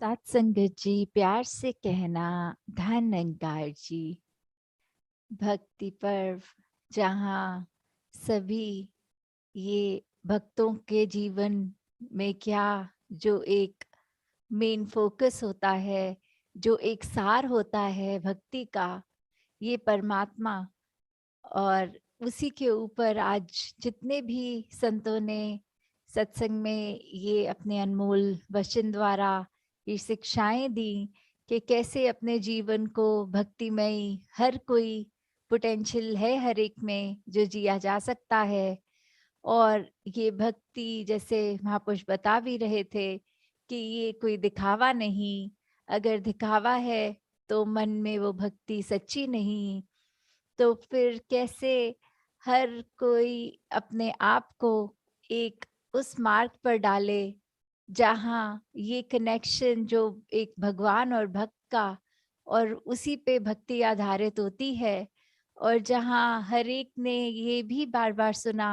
सात संगत जी, प्यार से कहना धन अंगार जी। भक्ति पर्व जहाँ सभी ये भक्तों के जीवन में क्या जो एक मेन फोकस होता है, जो एक सार होता है भक्ति का, ये परमात्मा। और उसी के ऊपर आज जितने भी संतों ने सत्संग में ये अपने अनमोल वचन द्वारा ये शिक्षाएं दी कि कैसे अपने जीवन को भक्तिमयी, हर कोई पोटेंशियल है हर एक में जो जिया जा सकता है। और ये भक्ति जैसे महापुरुष बता भी रहे थे कि ये कोई दिखावा नहीं, अगर दिखावा है तो मन में वो भक्ति सच्ची नहीं। तो फिर कैसे हर कोई अपने आप को एक उस मार्ग पर डाले जहाँ ये कनेक्शन जो एक भगवान और भक्त का, और उसी पे भक्ति आधारित होती है। और जहाँ हर एक ने ये भी बार बार सुना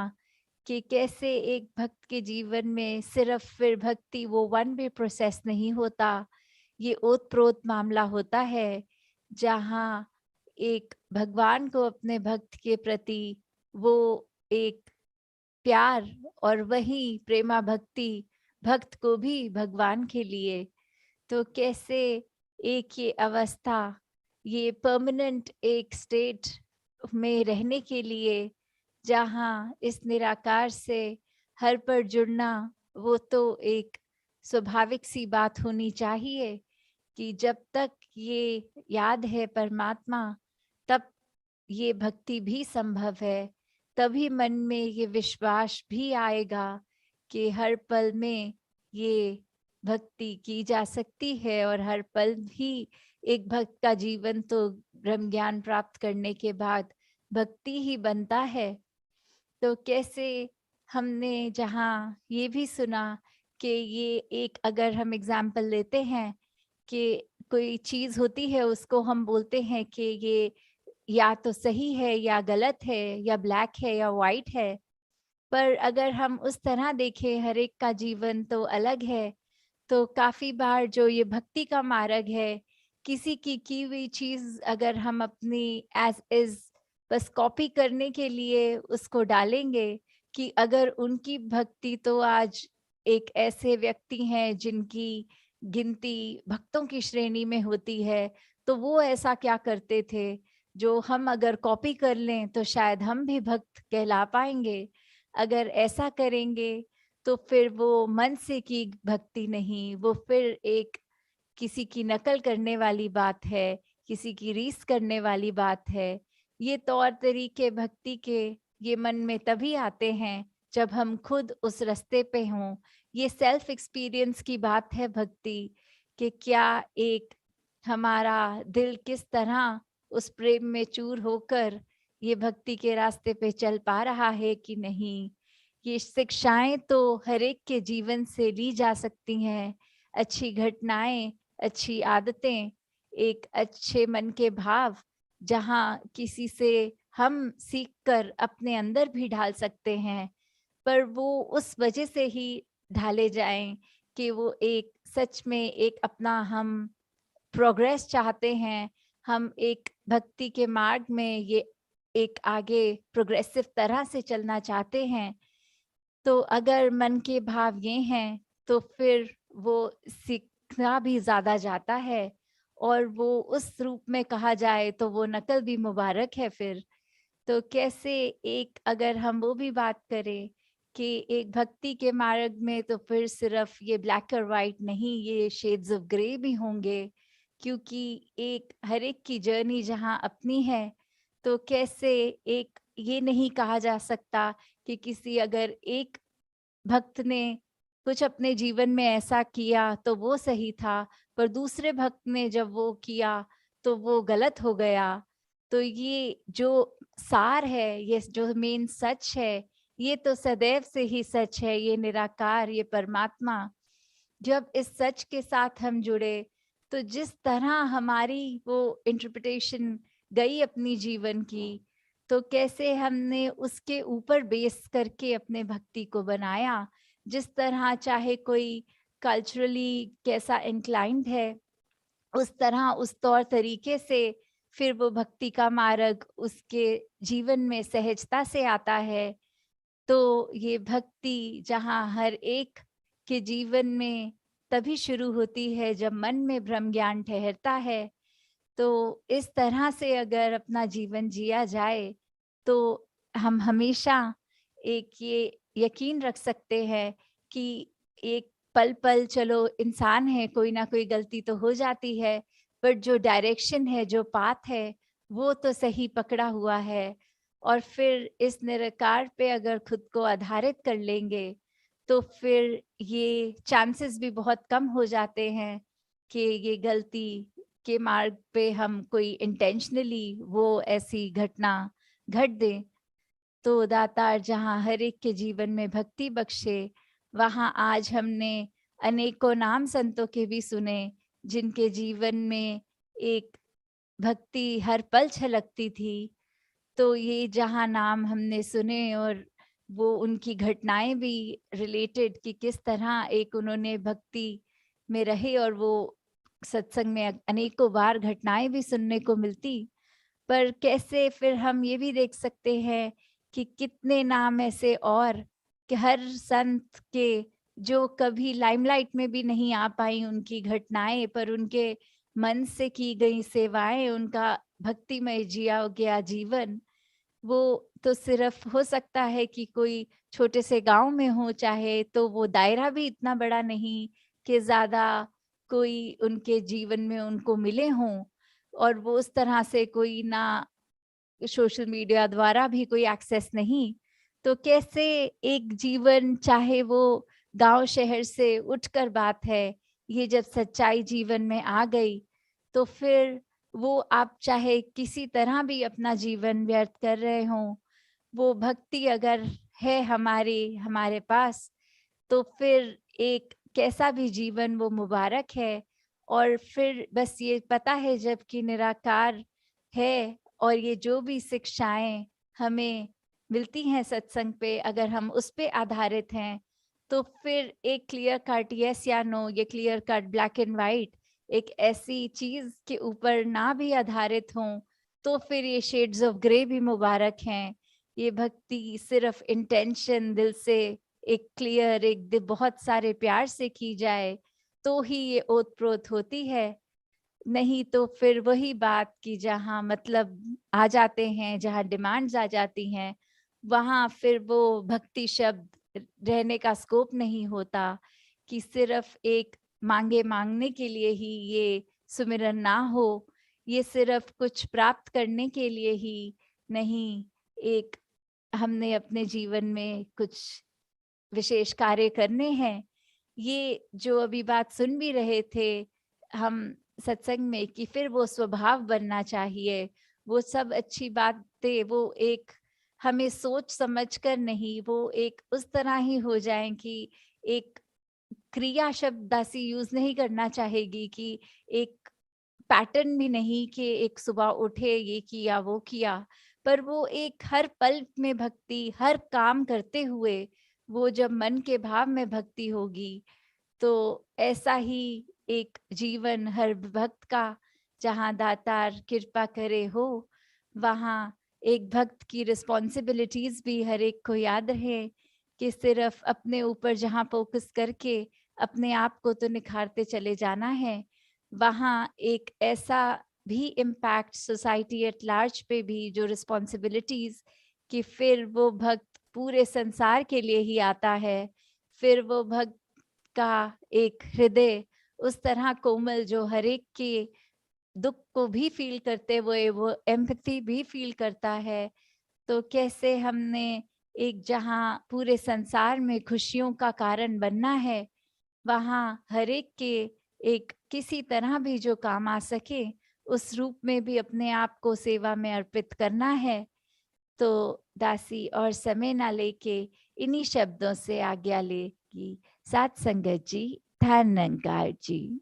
कि कैसे एक भक्त के जीवन में सिर्फ फिर भक्ति वो वन वे प्रोसेस नहीं होता, ये ओतप्रोत मामला होता है जहाँ एक भगवान को अपने भक्त के प्रति वो एक प्यार, और वही प्रेमा भक्ति भक्त को भी भगवान के लिए। तो कैसे एक ये अवस्था, ये परमानेंट एक स्टेट में रहने के लिए जहाँ इस निराकार से हर पर जुड़ना, वो तो एक स्वाभाविक सी बात होनी चाहिए कि जब तक ये याद है परमात्मा, तब ये भक्ति भी संभव है। तभी मन में ये विश्वास भी आएगा कि हर पल में ये भक्ति की जा सकती है, और हर पल ही एक भक्त का जीवन तो ब्रह्म ज्ञान प्राप्त करने के बाद भक्ति ही बनता है। तो कैसे हमने जहाँ ये भी सुना कि ये एक, अगर हम एग्जाम्पल लेते हैं कि कोई चीज होती है उसको हम बोलते हैं कि ये या तो सही है या गलत है, या ब्लैक है या वाइट है। पर अगर हम उस तरह देखें हर एक का जीवन तो अलग है। तो काफी बार जो ये भक्ति का मार्ग है, किसी की हुई चीज अगर हम अपनी एज इज बस कॉपी करने के लिए उसको डालेंगे, कि अगर उनकी भक्ति तो आज एक ऐसे व्यक्ति हैं जिनकी गिनती भक्तों की श्रेणी में होती है, तो वो ऐसा क्या करते थे जो हम अगर कॉपी कर लें तो शायद हम भी भक्त कहला पाएंगे। अगर ऐसा करेंगे तो फिर वो मन से की भक्ति नहीं, वो फिर एक किसी की नकल करने वाली बात है, किसी की रीस करने वाली बात है। ये तौर तरीके भक्ति के ये मन में तभी आते हैं जब हम खुद उस रास्ते पे हों। ये सेल्फ एक्सपीरियंस की बात है भक्ति, कि क्या एक हमारा दिल किस तरह उस प्रेम में चूर होकर ये भक्ति के रास्ते पे चल पा रहा है कि नहीं। ये शिक्षाएं तो हर एक के जीवन से ली जा सकती हैं। अच्छी घटनाएं, अच्छी आदतें, एक अच्छे मन के भाव जहाँ किसी से हम सीख कर अपने अंदर भी ढाल सकते हैं। पर वो उस वजह से ही ढाले जाएं कि वो एक सच में एक अपना हम प्रोग्रेस चाहते हैं, हम एक भक्ति के मार्ग में ये एक आगे प्रोग्रेसिव तरह से चलना चाहते हैं। तो अगर मन के भाव ये हैं तो फिर वो सीखना भी ज़्यादा जाता है, और वो उस रूप में कहा जाए तो वो नकल भी मुबारक है फिर। तो कैसे एक अगर हम वो भी बात करें कि एक भक्ति के मार्ग में तो फिर सिर्फ ये ब्लैक और वाइट नहीं, ये शेड्स ऑफ ग्रे भी होंगे, क्योंकि एक हर एक की जर्नी जहाँ अपनी है। तो कैसे एक ये नहीं कहा जा सकता कि किसी अगर एक भक्त ने कुछ अपने जीवन में ऐसा किया तो वो सही था, पर दूसरे भक्त ने जब वो किया तो वो गलत हो गया। तो ये जो सार है, ये जो मेन सच है, ये तो सदैव से ही सच है, ये निराकार, ये परमात्मा। जब इस सच के साथ हम जुड़े तो जिस तरह हमारी वो इंटरप्रिटेशन गई अपनी जीवन की, तो कैसे हमने उसके ऊपर बेस करके अपने भक्ति को बनाया। जिस तरह चाहे कोई कल्चरली कैसा इंक्लाइंड है, उस तरह उस तौर तरीके से फिर वो भक्ति का मार्ग उसके जीवन में सहजता से आता है। तो ये भक्ति जहाँ हर एक के जीवन में तभी शुरू होती है जब मन में ब्रह्म ज्ञान ठहरता है। तो इस तरह से अगर अपना जीवन जिया जाए तो हम हमेशा एक ये यकीन रख सकते हैं कि एक पल पल चलो इंसान है, कोई ना कोई गलती तो हो जाती है, बट जो डायरेक्शन है, जो पाथ है, वो तो सही पकड़ा हुआ है। और फिर इस निरकार पे अगर खुद को आधारित कर लेंगे तो फिर ये चांसेस भी बहुत कम हो जाते हैं कि ये गलती के मार्ग पे हम कोई इंटेंशनली वो ऐसी घटना घट दे। तो दातार जहाँ हर एक के जीवन में भक्ति बख्शे, वहाँ आज हमने अनेकों नाम संतों के भी सुने जिनके जीवन में एक भक्ति हर पल छलकती थी। तो ये जहाँ नाम हमने सुने और वो उनकी घटनाएं भी रिलेटेड कि किस तरह एक उन्होंने भक्ति में रहे, और वो सत्संग में अनेकों बार घटनाएं भी सुनने को मिलती। पर कैसे फिर हम ये भी देख सकते हैं कि कितने नाम ऐसे और कि हर संत के जो कभी लाइमलाइट में भी नहीं आ पाई उनकी घटनाएं, पर उनके मन से की गई सेवाएं, उनका भक्तिमय जिया गया जीवन, वो तो सिर्फ हो सकता है कि कोई छोटे से गांव में हो चाहे, तो वो दायरा भी इतना बड़ा नहीं कि ज्यादा कोई उनके जीवन में उनको मिले हों, और वो उस तरह से कोई ना सोशल मीडिया द्वारा भी कोई एक्सेस नहीं। तो कैसे एक जीवन, चाहे वो गांव शहर से उठकर बात है, ये जब सच्चाई जीवन में आ गई तो फिर वो आप चाहे किसी तरह भी अपना जीवन व्यर्थ कर रहे हों, वो भक्ति अगर है हमारे पास, तो फिर एक कैसा भी जीवन वो मुबारक है। और फिर बस ये पता है जब कि निराकार है, और ये जो भी शिक्षाएं हमें मिलती हैं सत्संग पे, अगर हम उस पे आधारित हैं, तो फिर एक क्लियर कट यस या नो, ये clear cut black and white एक ऐसी चीज के ऊपर ना भी आधारित हों, तो फिर ये शेड्स ऑफ ग्रे भी मुबारक हैं। ये भक्ति सिर्फ इंटेंशन दिल से एक क्लियर, बहुत सारे प्यार से की जाए तो ही ये ओत प्रोत होती है। नहीं तो फिर वही बात कि जहाँ मतलब आ जाते हैं, जहाँ डिमांड्स आ जाती हैं, वहाँ फिर वो भक्ति शब्द रहने का स्कोप नहीं होता कि सिर्फ एक मांगे मांगने के लिए ही ये सुमिरन ना हो, ये सिर्फ कुछ प्राप्त करने के लिए ही नहीं, एक हमने अपने जीवन में कुछ विशेष कार्य करने हैं। ये जो अभी बात सुन भी रहे थे हम सत्संग में कि फिर वो स्वभाव बनना चाहिए, वो सब अच्छी बातें वो एक हमें सोच समझ कर नहीं, वो एक उस तरह ही हो जाए कि एक क्रिया शब्द दासी यूज नहीं करना चाहेगी कि एक पैटर्न भी नहीं कि एक सुबह उठे ये किया वो किया, पर वो एक हर पल में भक्ति, हर काम करते हुए वो जब मन के भाव में भक्ति होगी, तो ऐसा ही एक जीवन हर भक्त का जहाँ दातार कृपा करे हो, वहाँ एक भक्त की रिस्पॉन्सिबिलिटीज भी हर एक को याद रहे कि सिर्फ अपने ऊपर जहाँ फोकस करके अपने आप को तो निखारते चले जाना है, वहाँ एक ऐसा भी इम्पैक्ट सोसाइटी एट लार्ज पे भी जो रिस्पॉन्सिबिलिटीज कि फिर वो भक्त पूरे संसार के लिए ही आता है। फिर वो भक्त का एक हृदय उस तरह कोमल जो हर एक के दुख को भी फील करते हुए वो एम्पैथी भी फील करता है। तो कैसे हमने एक जहाँ पूरे संसार में खुशियों का कारण बनना है, वहाँ हर एक के एक किसी तरह भी जो काम आ सके उस रूप में भी अपने आप को सेवा में अर्पित करना है। तो दासी और समय ना लेके इन्हीं शब्दों से आज्ञा लेगी। साथ संगत जी, धन्यवाद जी।